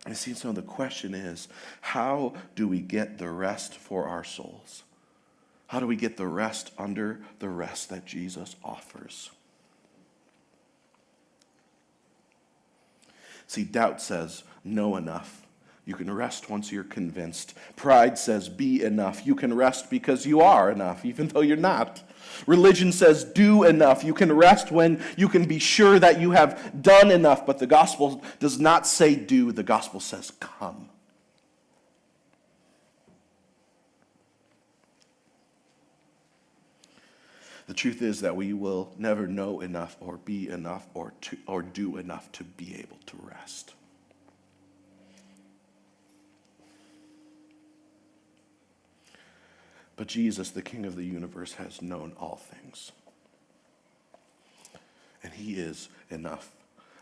And see, so the question is, how do we get the rest for our souls? How do we get the rest under the rest that Jesus offers? See, doubt says, know enough. You can rest once you're convinced. Pride says, be enough. You can rest because you are enough, even though you're not. Religion says, do enough. You can rest when you can be sure that you have done enough. But the gospel does not say do. The gospel says come. The truth is that we will never know enough or be enough or do enough to be able to rest. But Jesus, the King of the universe, has known all things. And he is enough.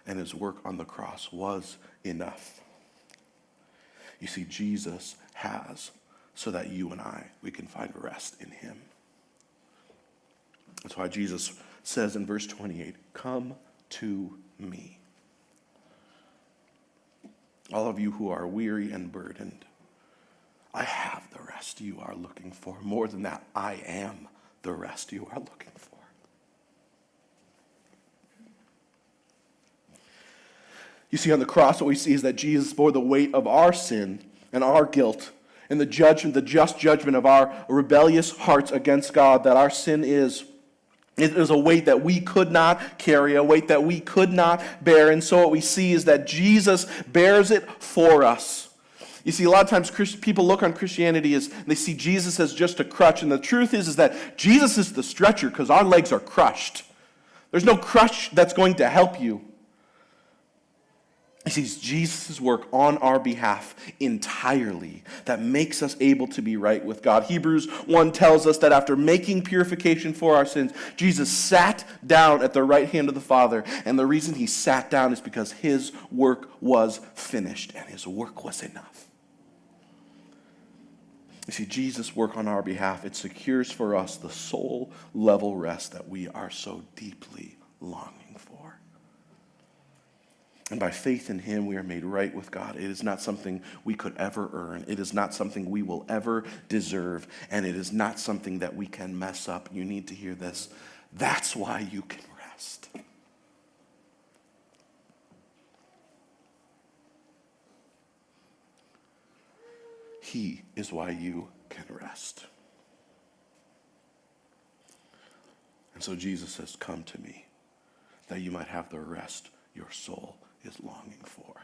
And his work on the cross was enough. You see, Jesus has, so that you and I, we can find rest in him. That's why Jesus says in verse 28, come to me. All of you who are weary and burdened, I have the rest you are looking for. More than that, I am the rest you are looking for. You see, on the cross, what we see is that Jesus bore the weight of our sin and our guilt and the just judgment of our rebellious hearts against God, that our sin is. It is a weight that we could not carry, a weight that we could not bear. And so what we see is that Jesus bears it for us. You see, a lot of times people look on Christianity and they see Jesus as just a crutch. And the truth is that Jesus is the stretcher because our legs are crushed. There's no crutch that's going to help you. He sees Jesus' work on our behalf entirely that makes us able to be right with God. Hebrews 1 tells us that after making purification for our sins, Jesus sat down at the right hand of the Father. And the reason he sat down is because his work was finished and his work was enough. You see, Jesus' work on our behalf, it secures for us the soul level rest that we are so deeply longing for. And by faith in him, we are made right with God. It is not something we could ever earn. It is not something we will ever deserve. And it is not something that we can mess up. You need to hear this. That's why you can rest. He is why you can rest. And so Jesus says, come to me, that you might have the rest your soul is longing for.